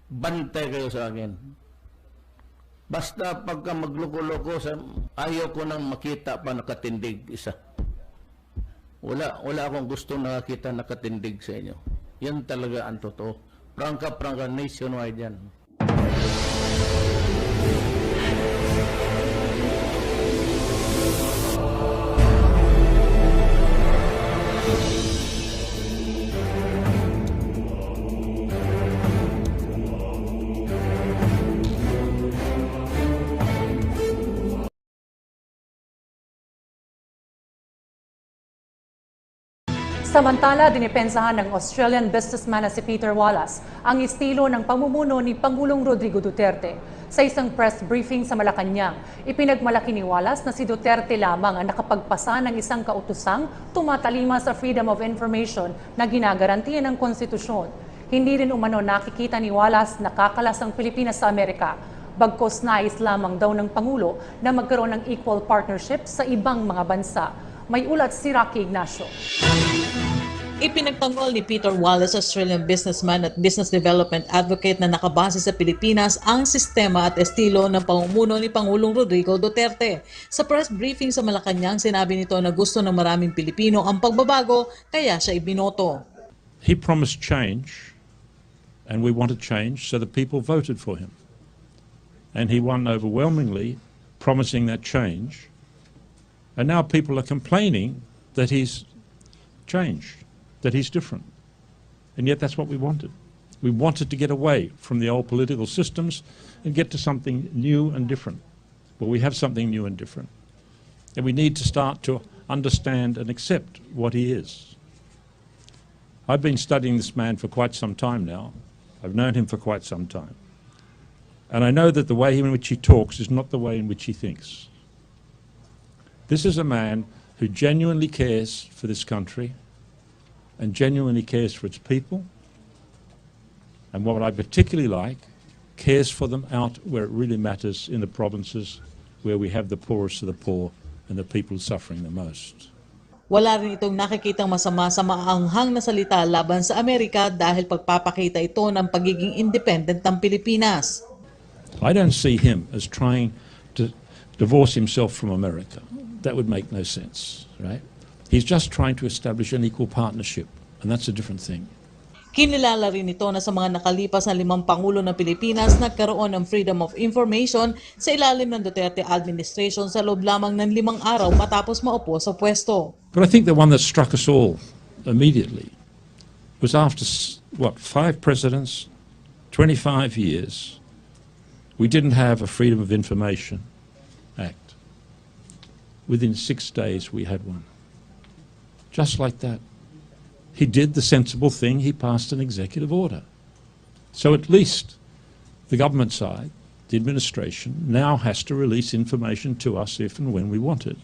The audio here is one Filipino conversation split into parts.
bantay kayo sa akin. Basta pagka magloko-loko, ayaw ko nang makita pa nakatindig isa. Wala akong gustong nakakita nakatindig sa inyo. Yan talaga ang totoo. Prangka nationwide yan. Samantala, dinipensahan ng Australian businessman na si Peter Wallace ang estilo ng pamumuno ni Pangulong Rodrigo Duterte. Sa isang press briefing sa Malacanang, ipinagmalaki ni Wallace na si Duterte lamang ang nakapagpasa ng isang kautusang tumatalima sa freedom of information na ginagarantiya ng konstitusyon. Hindi rin umano nakikita ni Wallace na kakalas ang Pilipinas sa Amerika. Bagkos nais lamang daw ng Pangulo na magkaroon ng equal partnership sa ibang mga bansa. May ulat si Rocky Ignacio. Ipinagtanggol ni Peter Wallace, Australian businessman at business development advocate na nakabase sa Pilipinas ang sistema at estilo ng pamumuno ni Pangulong Rodrigo Duterte. Sa press briefing sa Malacanang, sinabi nito na gusto ng maraming Pilipino ang pagbabago kaya siya ibinoto. He promised change and we wanted change so the people voted for him. And he won overwhelmingly, promising that change. And now people are complaining that he's changed, that he's different. And yet that's what we wanted. We wanted to get away from the old political systems and get to something new and different. Well, we have something new and different. And we need to start to understand and accept what he is. I've been studying this man for quite some time now. I've known him for quite some time. And I know that the way in which he talks is not the way in which he thinks. This is a man who genuinely cares for this country and genuinely cares for its people. And what I particularly like, cares for them out where it really matters in the provinces where we have the poorest of the poor and the people suffering the most. Wala rin itong nakikitang masama sa maanghang na salita laban sa Amerika dahil pagpapakita ito ng pagiging independent ng Pilipinas. I don't see him as trying to divorce himself from America. That would make no sense, right? He's just trying to establish an equal partnership, and that's a different thing. Kinilala rin ito na sa mga nakalipas na 5 Pangulo ng Pilipinas nagkaroon ng freedom of information sa ilalim ng Duterte administration sa loob lamang ng 5 araw matapos maupo sa pwesto. But I think the one that struck us all immediately was after, 5 presidents, 25 years, we didn't have a Freedom of Information Act. Within 6 days, we had one. Just like that. He did the sensible thing. He passed an executive order. So at least the government side, the administration, now has to release information to us if and when we want it.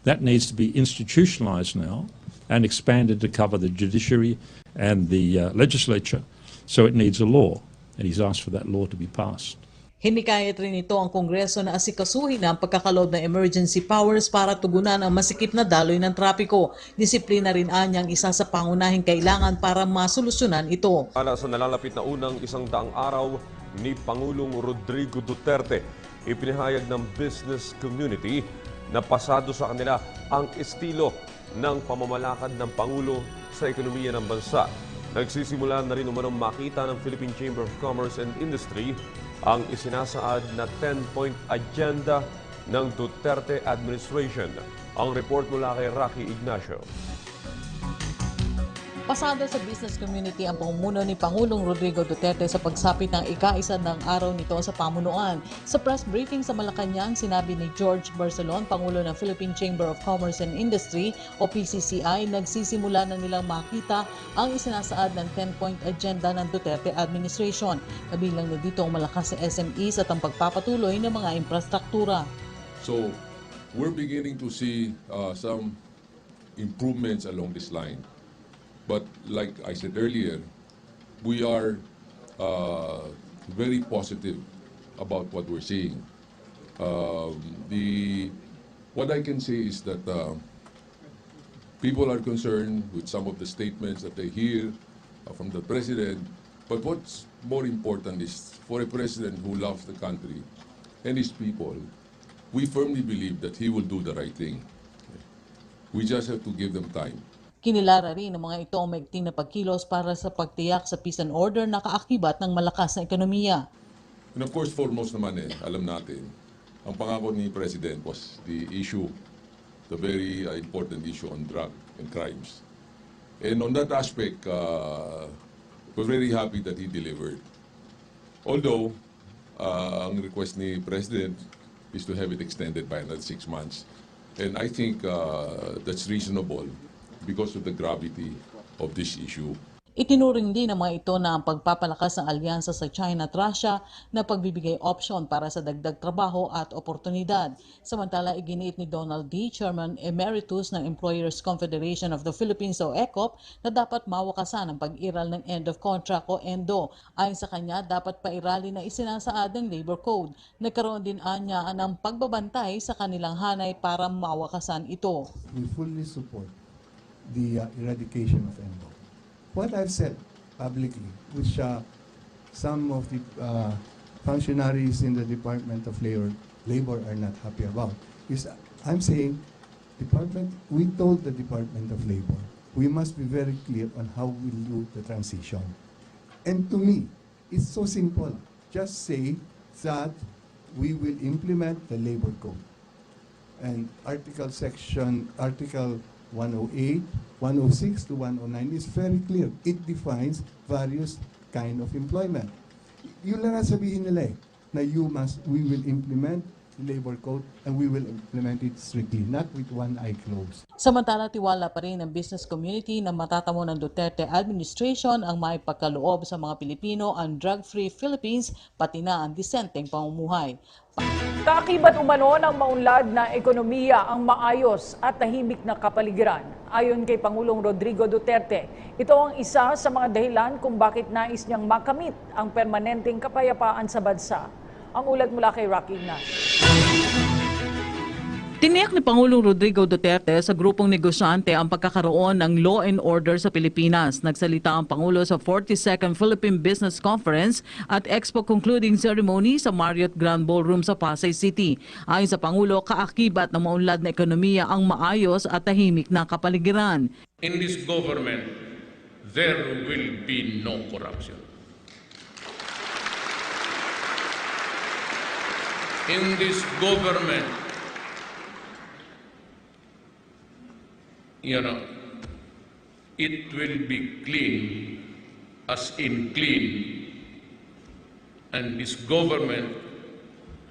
That needs to be institutionalized now and expanded to cover the judiciary and the legislature. So it needs a law, and he's asked for that law to be passed. Hinikayat rin ito ang Kongreso na asikasuhin ang pagkakalob ng emergency powers para tugunan ang masikip na daloy ng trapiko. Disiplina rin anyang isa sa pangunahing kailangan para masolusyonan ito. Para sa nalalapit na unang 100 araw ni Pangulong Rodrigo Duterte, ipinahayag ng business community na pasado sa kanila ang estilo ng pamamalakad ng Pangulo sa ekonomiya ng bansa. Nagsisimula na rin umanong makita ng Philippine Chamber of Commerce and Industry ang isinasaad na 10-point agenda ng Duterte administration. Ang report mula kay Rocky Ignacio. Pasado sa business community ang pamumuno ni Pangulong Rodrigo Duterte sa pagsapit ng ika-1 ng araw nito sa pamunuan. Sa press briefing sa Malacanang, sinabi ni George Barcelon, Pangulo ng Philippine Chamber of Commerce and Industry o PCCI, nagsisimula na nilang makita ang isinasaad ng 10-point agenda ng Duterte administration. Kabilang na dito ang malakas sa SMEs at ang pagpapatuloy ng mga infrastruktura. So, we're beginning to see some improvements along this line. But like I said earlier, we are very positive about what we're seeing. What I can say is that people are concerned with some of the statements that they hear from the President But what's more important is for a president who loves the country and his people, we firmly believe that he will do the right thing. We just have to give them time. Kinilara rin ng mga ito ang maigting na pagkilos para sa pagtiyak sa peace and order na kaakibat ng malakas na ekonomiya. And of course, foremost naman alam natin, ang pangako ni President was the issue, the very important issue on drug and crimes. And on that aspect, we're very happy that he delivered. Although, ang request ni President is to have it extended by another 6 months. And I think that's reasonable because of the gravity of this issue. Itinuring din ng mga ito na ang pagpapalakas ng alyansa sa China at Russia na pagbibigay opsyon para sa dagdag trabaho at oportunidad. Samantala, iginiit ni Donald D., Chairman Emeritus ng Employers Confederation of the Philippines o ECOP, na dapat mawakasan ang pag-iral ng end of contract o ENDO. Ayon sa kanya, dapat pairali na isinasaad ng Labor Code. Nagkaroon din anya ng pagbabantay sa kanilang hanay para mawakasan ito. We fully support the eradication of ENDO. What I've said publicly, which some of the functionaries in the Department of Labor are not happy about, is I'm saying, we told the Department of Labor, we must be very clear on how we'll do the transition. And to me, it's so simple. Just say that we will implement the Labor Code. And Article 108, 106 to 109 is very clear. It defines various kind of employment. Yun lang ang sabihin nila na we will implement the labor code and we will implement it strictly, not with one eye closed. Samantala, tiwala pa rin ng business community na matatamo ng Duterte administration ang maipagkaloob sa mga Pilipino ang drug-free Philippines, pati na ang disenteng pamumuhay. Kaakibat umano ng maunlad na ekonomiya ang maayos at tahimik na kapaligiran. Ayon kay Pangulong Rodrigo Duterte, ito ang isa sa mga dahilan kung bakit nais niyang makamit ang permanenteng kapayapaan sa bansa. Ang ulat mula kay Rocky Ignacio. Tiniyak ni Pangulong Rodrigo Duterte sa grupong negosyante ang pagkakaroon ng law and order sa Pilipinas. Nagsalita ang Pangulo sa 42nd Philippine Business Conference at Expo Concluding Ceremony sa Marriott Grand Ballroom sa Pasay City. Ayon sa Pangulo, kaakibat ng maunlad na ekonomiya ang maayos at tahimik na kapaligiran. In this government, there will be no corruption. In this government, it will be clean, as in clean. And this government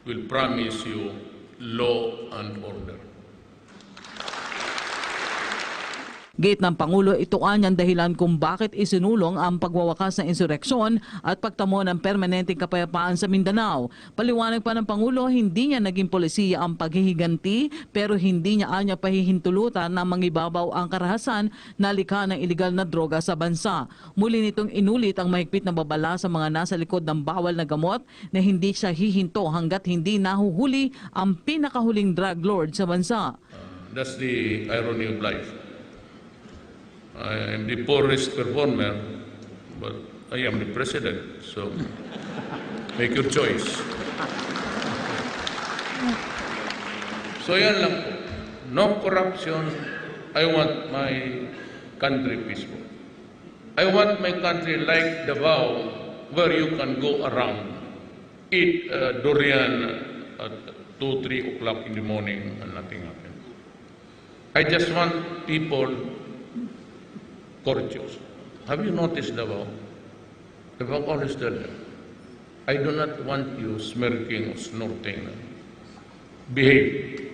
will promise you law and order. Gate ng Pangulo, ito ang dahilan kung bakit isinulong ang pagwawakas ng insureksyon at pagtamo ng permanenteng kapayapaan sa Mindanao. Paliwanag pa ng Pangulo, hindi niya naging polisiya ang paghihiganti pero hindi niya anya pahihintulutan na mangibabaw ang karahasan na likha ng iligal na droga sa bansa. Muli nitong inulit ang mahigpit na babala sa mga nasa likod ng bawal na gamot na hindi siya hihinto hanggat hindi nahuhuli ang pinakahuling drug lord sa bansa. That's the irony of life. I am the poorest performer, but I am the president, so make your choice. So yan lang po. No corruption. I want my country peaceful. I want my country like Davao, where you can go around, eat durian at 2-3 o'clock in the morning and nothing happens. I just want people courteous. Have you noticed Davao? Davao always tell them, I do not want you smirking or snorting. Behave.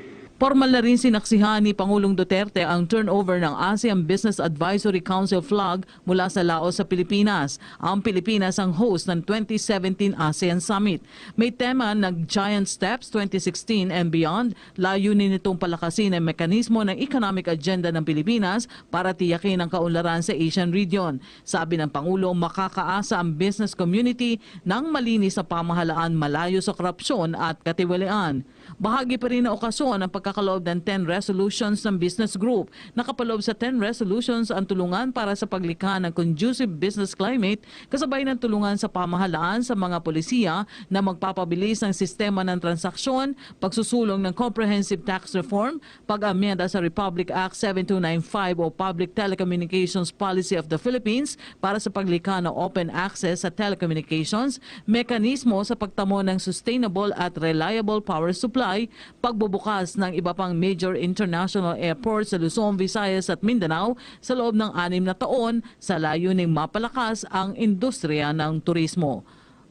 Formal na rin sinaksihan ni Pangulong Duterte ang turnover ng ASEAN Business Advisory Council flag mula sa Laos sa Pilipinas. Ang Pilipinas ang host ng 2017 ASEAN Summit. May tema ng Giant Steps 2016 and Beyond. Layunin nitong palakasin ang mekanismo ng economic agenda ng Pilipinas para tiyakin ang kaunlaran sa Asian region. Sabi ng Pangulo, makakaasa ang business community ng malinis na pamahalaan malayo sa korupsyon at katiwalian. Bahagi pa rin ng okasyon ang pagkakaroon pagkakaloob ng 10 resolutions ng business group. Nakapaloob sa 10 resolutions ang tulungan para sa paglikha ng conducive business climate kasabay ng tulungan sa pamahalaan sa mga polisiya na magpapabilis ng sistema ng transaksyon, pagsusulong ng comprehensive tax reform, pag-amyenda sa Republic Act 7295 o Public Telecommunications Policy of the Philippines para sa paglikha ng open access sa telecommunications, mekanismo sa pagtamo ng sustainable at reliable power supply, pagbubukas ng iba pang major international airports sa Luzon, Visayas at Mindanao sa loob ng 6 na taon sa layuning mapalakas ang industriya ng turismo.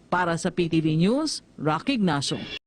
Para sa PTV News, Rocky Ignacio.